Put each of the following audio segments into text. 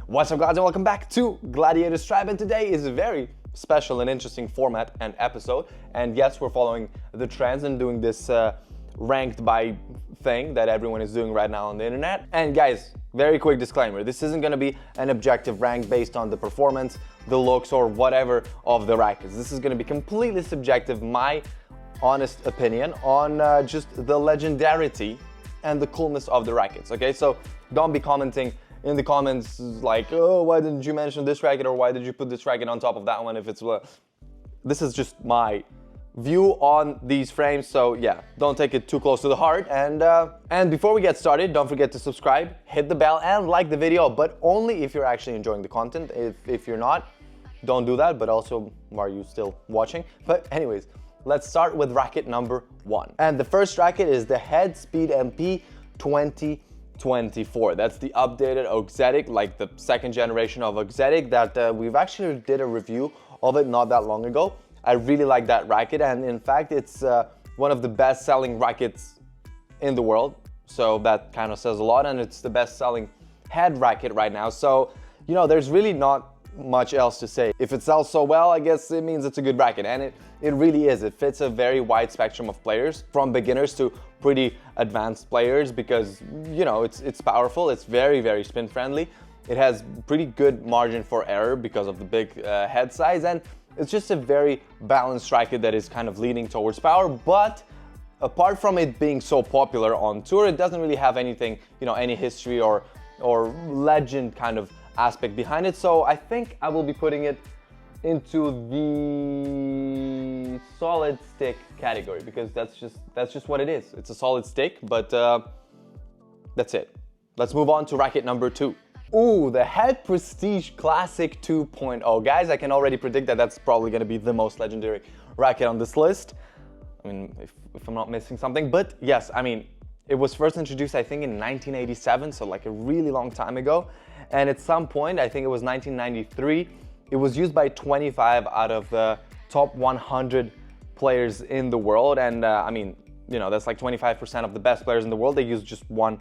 What's up, guys, and welcome back to Gladiators Tribe, and today is a very special and interesting format and episode. And yes, we're following the trends and doing this ranked by thing that everyone is doing right now on the internet. And guys, very quick disclaimer, this isn't going to be an objective rank based on the performance, the looks, or whatever of the rackets. This is going to be completely subjective, my honest opinion on just the legendarity and the coolness of the rackets. Okay, so don't be commenting in the comments like, oh, why didn't you mention this racket, or why did you put this racket on top of that one if it's... This is just my view on these frames, so yeah, don't take it too close to the heart. And before we get started, don't forget to subscribe, hit the bell, and like the video, but only if you're actually enjoying the content. If you're not, don't do that, but also, why are you still watching? But anyways, let's start with racket number 1. And the first racket is the Head Speed MP 2024. That's the updated Auxetic, like the second generation of Auxetic that we've actually did a review of it not that long ago. I really like that racket, and in fact, it's one of the best-selling rackets in the world. So that kind of says a lot, and it's the best-selling head racket right now. So, you know, there's really not much else to say. If it sells so well, I guess it means it's a good racket, and it really is. It fits a very wide spectrum of players, from beginners to pretty advanced players, because, you know, it's powerful, it's very spin friendly. It has pretty good margin for error because of the big head size, and it's just a very balanced racket that is kind of leaning towards power. But apart from it being so popular on tour, it doesn't really have anything, you know, any history or legend kind of aspect behind it. So I think I will be putting it into the solid stick category, because that's just what it is. It's a solid stick, but that's it. Let's move on to racket number 2. Ooh, the Head Prestige Classic 2.0. Guys, I can already predict that that's probably going to be the most legendary racket on this list. I mean, if I'm not missing something. But yes, I mean, it was first introduced, I think, in 1987, so like a really long time ago. And at some point, I think it was 1993, it was used by 25 out of the top 100 players in the world. And I mean, you know, that's like 25% of the best players in the world. They use just one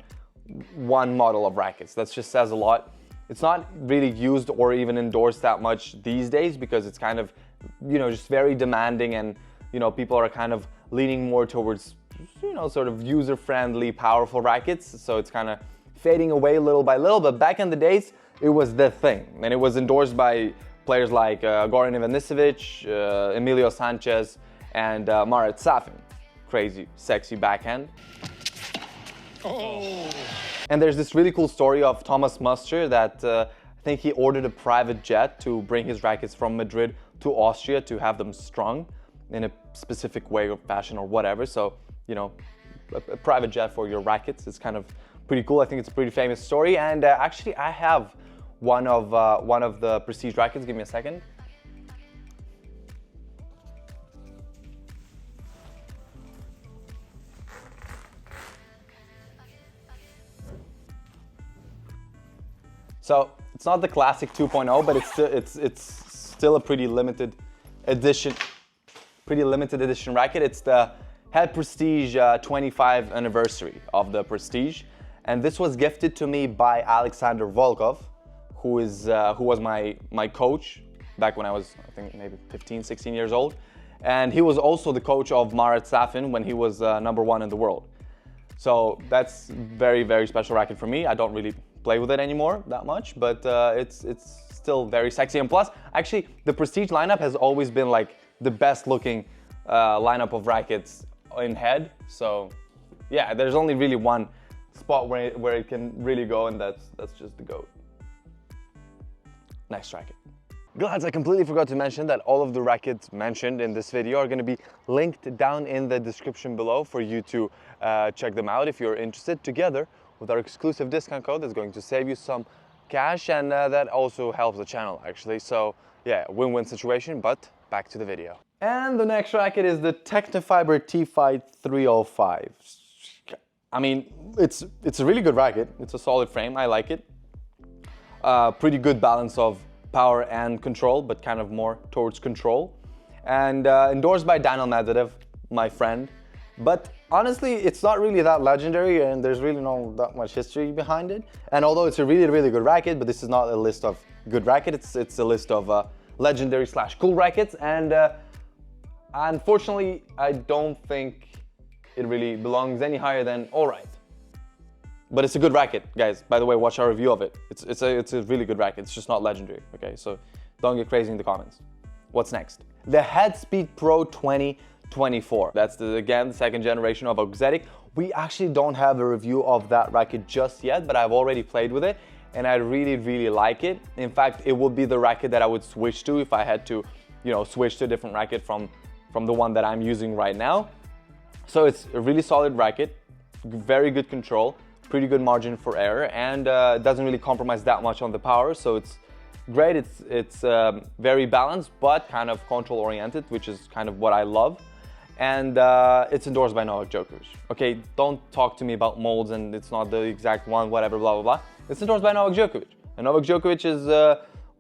model of rackets. That just says a lot. It's not really used or even endorsed that much these days, because it's kind of, you know, just very demanding, and, you know, people are kind of leaning more towards, you know, sort of user-friendly, powerful rackets. So it's kind of fading away little by little. But back in the days, it was the thing, and it was endorsed by players like Goran Ivanisevic, Emilio Sanchez, and Marat Safin. Crazy, sexy backhand. Oh. And there's this really cool story of Thomas Muster that I think he ordered a private jet to bring his rackets from Madrid to Austria to have them strung in a specific way or fashion or whatever. So, you know, a private jet for your rackets is kind of pretty cool. I think it's a pretty famous story. And actually, I have one of the Prestige rackets. Give me a second. So it's not the Classic 2.0, but it's still a pretty limited edition racket. It's the Head Prestige 25th anniversary of the Prestige, and this was gifted to me by Alexander Volkov, who was my coach back when I was, I think, maybe 15, 16 years old, and he was also the coach of Marat Safin when he was #1 in the world. So that's very special racket for me. I don't really play with it anymore that much, but it's still very sexy. And plus, actually, the Prestige lineup has always been like the best looking lineup of rackets in head. So yeah, there's only really one spot where it can really go, and that's just the GOAT. Next racket. Guys, I completely forgot to mention that all of the rackets mentioned in this video are going to be linked down in the description below for you to check them out if you're interested, together with our exclusive discount code that's going to save you some cash, and that also helps the channel actually. So yeah, win-win situation. But back to the video. And the next racket is the Tecnifibre T-Fight 305. I mean, it's a really good racket. It's a solid frame. I like it. Pretty good balance of power and control, but kind of more towards control. And endorsed by Daniel Medvedev, my friend. But honestly, it's not really that legendary, and there's really not that much history behind it. And although it's a really, really good racket, but this is not a list of good rackets, it's a list of legendary / cool rackets. And unfortunately, I don't think it really belongs any higher than all right. But it's a good racket, guys. By the way, watch our review of it. It's a really good racket. It's just not legendary, okay? So don't get crazy in the comments. What's next? The Headspeed Pro 2024. That's, again, the second generation of Auxetic. We actually don't have a review of that racket just yet, but I've already played with it, and I really, really like it. In fact, it would be the racket that I would switch to if I had to, you know, switch to a different racket from the one that I'm using right now. So it's a really solid racket, very good control, pretty good margin for error, and doesn't really compromise that much on the power, so it's great. It's very balanced, but kind of control oriented, which is kind of what I love. And it's endorsed by Novak Djokovic. Okay, don't talk to me about molds and it's not the exact one, whatever, blah, blah, blah. It's endorsed by Novak Djokovic. And Novak Djokovic is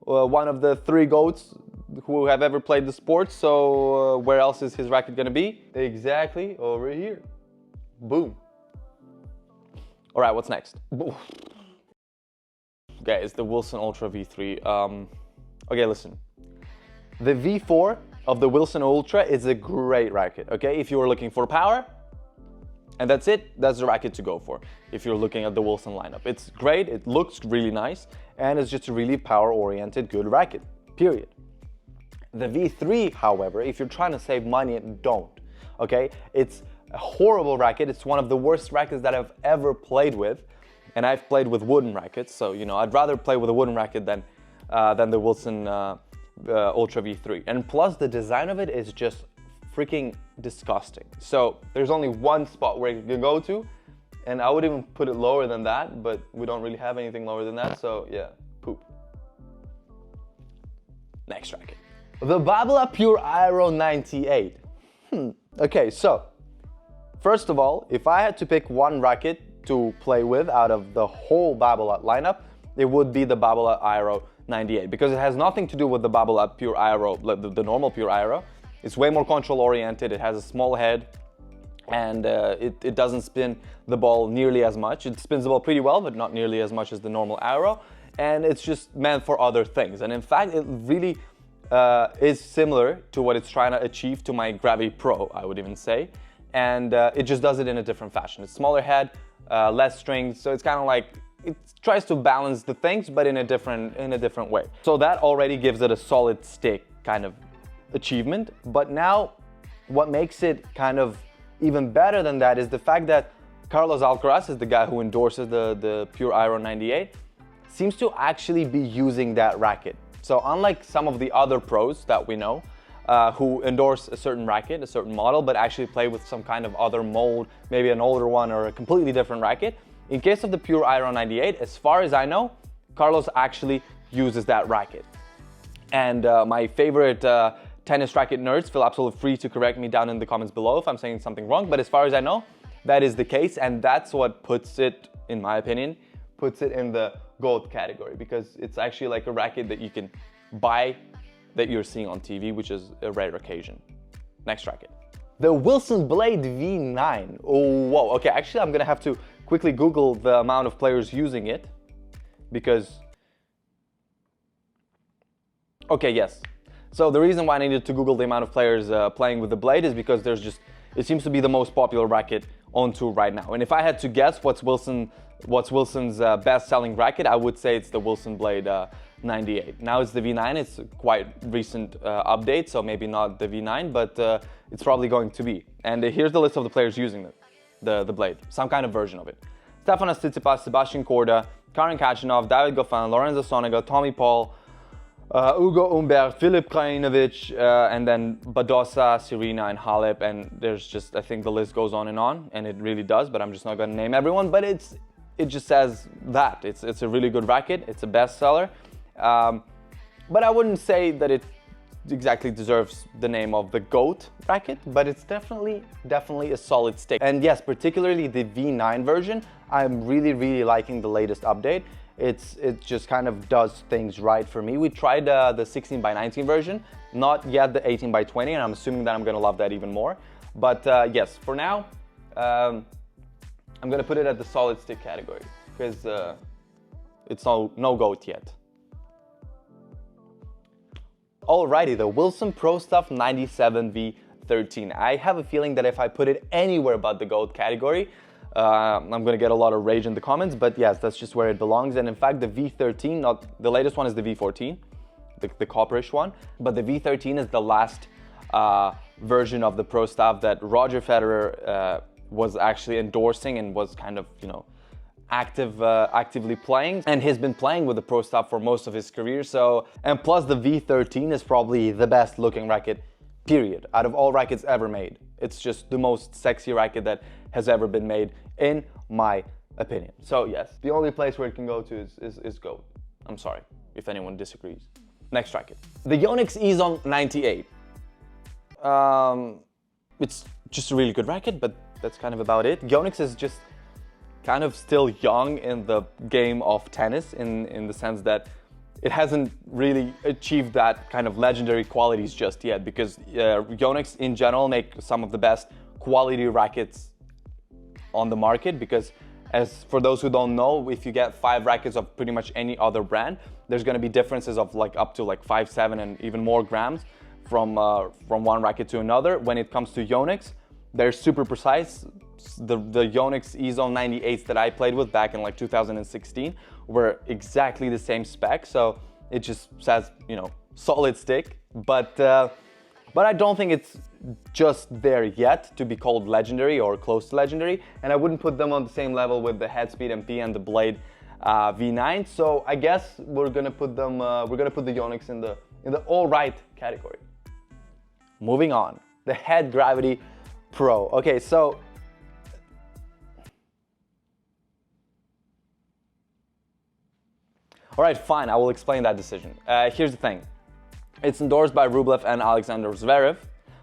one of the 3 GOATs who have ever played the sport, so where else is his racket gonna be? Exactly over here. Boom. All right, what's next? Okay, it's the Wilson Ultra V3. Okay, listen. The V4 of the Wilson Ultra is a great racket, okay? If you are looking for power, and that's it, that's the racket to go for. If you're looking at the Wilson lineup. It's great, it looks really nice, and it's just a really power-oriented, good racket, period. The V3, however, if you're trying to save money, don't, okay? It's a horrible racket. It's one of the worst rackets that I've ever played with, and I've played with wooden rackets, so you know I'd rather play with a wooden racket than the Wilson Ultra V3. And plus, the design of it is just freaking disgusting. So there's only one spot where you can go to, and I would even put it lower than that, but we don't really have anything lower than that, so yeah, poop. Next racket. The Babolat Pure Aero 98. Okay, so first of all, if I had to pick one racket to play with out of the whole Babolat lineup, it would be the Babolat Aero 98, because it has nothing to do with the Babolat Pure Aero, the normal Pure Aero. It's way more control oriented, it has a small head, and it doesn't spin the ball nearly as much. It spins the ball pretty well, but not nearly as much as the normal Aero, and it's just meant for other things. And in fact, it really is similar to what it's trying to achieve to my Gravity Pro, I would even say. And it just does it in a different fashion. It's smaller head, less strings, so it's kind of like, it tries to balance the things, but in a different way. So that already gives it a solid stick kind of achievement. But now, what makes it kind of even better than that is the fact that Carlos Alcaraz is the guy who endorses the Pure Aero 98, seems to actually be using that racket. So unlike some of the other pros that we know, who endorse a certain racket, a certain model, but actually play with some kind of other mold, maybe an older one or a completely different racket, in case of the Pure Aero 98, as far as I know, Carlos actually uses that racket. And my favorite tennis racket nerds feel absolutely free to correct me down in the comments below if I'm saying something wrong, but as far as I know, that is the case, and that's what puts it, in my opinion, puts it in the GOAT category, because it's actually like a racket that you can buy that you're seeing on TV, which is a rare occasion. Next racket. The Wilson Blade V9. Oh, whoa, okay, actually I'm gonna have to quickly Google the amount of players using it, because, okay, yes. So the reason why I needed to Google the amount of players playing with the Blade is because it seems to be the most popular racket on tour right now. And if I had to guess what's Wilson's best-selling racket, I would say it's the Wilson Blade 98. Now it's the V9, it's a quite recent update, so maybe not the V9, but it's probably going to be. And here's the list of the players using the Blade, some kind of version of it. Stefanos Tsitsipas, Sebastian Korda, Karen Khachanov, David Goffin, Lorenzo Sonego, Tommy Paul, Ugo Humbert, Filip Krajinovic, and then Badosa, Serena, and Halep, and there's just, I think the list goes on, and it really does, but I'm just not going to name everyone, but it just says that. It's a really good racket, it's a bestseller, but I wouldn't say that it exactly deserves the name of the GOAT racket, but it's definitely a solid stick. And yes, particularly the V9 version, I'm really liking the latest update. It just kind of does things right for me. We tried the 16x19 version, not yet the 18x20, and I'm assuming that I'm gonna love that even more. But yes, for now, I'm gonna put it at the solid stick category because it's no GOAT yet. Alrighty, the Wilson Pro Stuff 97V13. I have a feeling that if I put it anywhere but the GOAT category, I'm gonna get a lot of rage in the comments, but yes, that's just where it belongs. And in fact, the V13, not the latest one, is the V14, the copperish one, but the V13 is the last version of the Pro Staff that Roger Federer was actually endorsing and was kind of, you know, actively playing, and he's been playing with the Pro Staff for most of his career. So, and plus the V13 is probably the best looking racket, period, out of all rackets ever made. It's just the most sexy racket that has ever been made, in my opinion. So yes, the only place where it can go to is GOAT. I'm sorry if anyone disagrees. Next racket, the Yonex Ezone 98. It's just a really good racket, but that's kind of about it. Yonex is just kind of still young in the game of tennis in the sense that it hasn't really achieved that kind of legendary qualities just yet, because Yonex in general make some of the best quality rackets on the market. Because as for those who don't know, if you get 5 rackets of pretty much any other brand, there's going to be differences of like up to like 5, 7 and even more grams from one racket to another. When it comes to Yonex, they're super precise. The Yonex Ezone 98s that I played with back in like 2016 were exactly the same spec, so it just says, you know, solid stick, but I don't think it's just there yet to be called legendary or close to legendary, and I wouldn't put them on the same level with the Headspeed MP and the Blade V9. So I guess we're gonna put them we're gonna put the Yonex in the all right category. Moving on, the Head Gravity Pro. Okay, so all right, fine, I will explain that decision. Here's the thing. It's endorsed by Rublev and Alexander Zverev,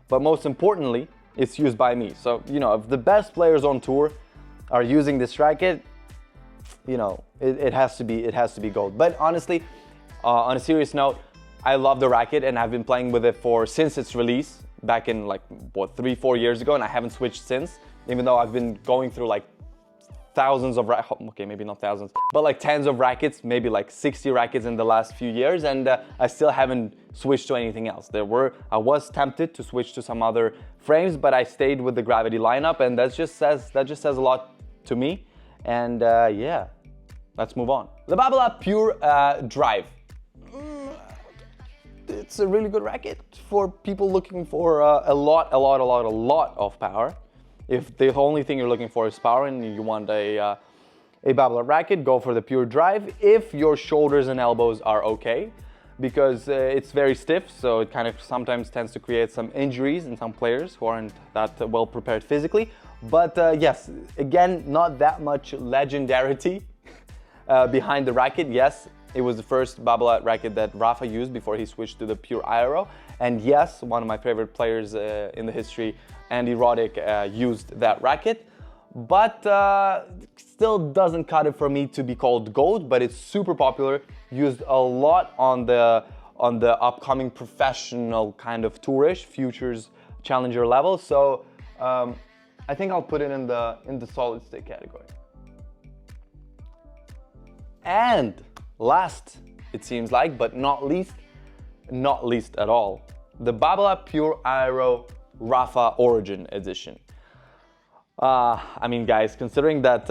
but most importantly, it's used by me. So, you know, if the best players on tour are using this racket, you know, it has to be gold. But honestly, on a serious note, I love the racket and I've been playing with it since its release back in like, what, 3-4 years ago, and I haven't switched since, even though I've been going through like thousands of okay, maybe not thousands, but like tens of rackets, maybe like 60 rackets in the last few years, and I still haven't switched to anything else. I was tempted to switch to some other frames, but I stayed with the Gravity lineup, and that just says a lot to me. And yeah, let's move on. The Babolat Pure Drive. It's a really good racket for people looking for a lot of power. If the only thing you're looking for is power and you want a Babolat racket, go for the Pure Drive if your shoulders and elbows are okay, because it's very stiff, so it kind of sometimes tends to create some injuries in some players who aren't that well prepared physically. But yes, again, not that much legendarity behind the racket. Yes, it was the first Babolat racket that Rafa used before he switched to the Pure Aero. And yes, one of my favorite players in the history, Andy Roddick, used that racket. But still doesn't cut it for me to be called GOAT, but it's super popular, used a lot on the upcoming professional kind of tourish, futures, challenger level. So I think I'll put it in the solid stick category. And last, it seems like, but not least at all, the Babolat Pure Aero Rafa Origin Edition. I mean, guys, considering that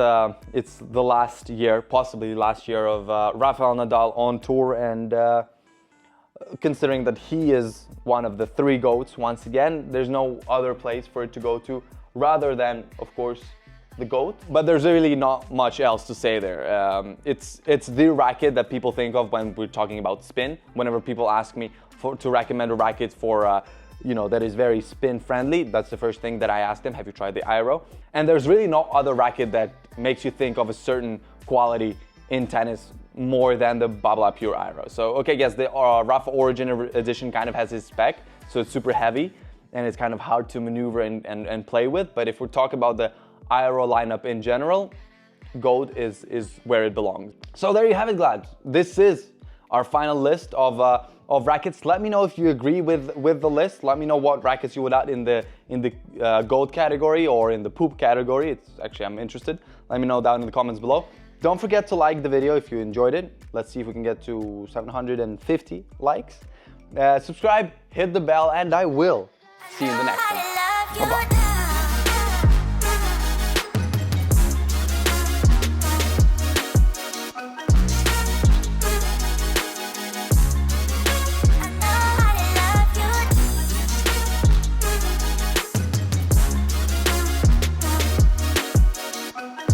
it's the last year, possibly last year of Rafael Nadal on tour, and considering that he is one of the 3 GOATs, once again, there's no other place for it to go to rather than, of course, the GOAT. But there's really not much else to say there. It's the racket that people think of when we're talking about spin. Whenever people ask me to recommend a racket for you know, that is very spin friendly, that's the first thing that I ask them. Have you tried the Aero? And there's really no other racket that makes you think of a certain quality in tennis more than the Babolat Pure Aero. So okay, yes, the Rafa Origin Edition kind of has his spec, so it's super heavy and it's kind of hard to maneuver and play with. But if we're talking about the Aero lineup in general, GOAT is where it belongs. So there you have it, Glad. This is our final list of rackets. Let me know if you agree with the list. Let me know what rackets you would add in the gold category or in the poop category. It's actually, I'm interested. Let me know down in the comments below. Don't forget to like the video if you enjoyed it. Let's see if we can get to 750 likes. Subscribe, hit the bell, and I will see you in the next one. Bye-bye.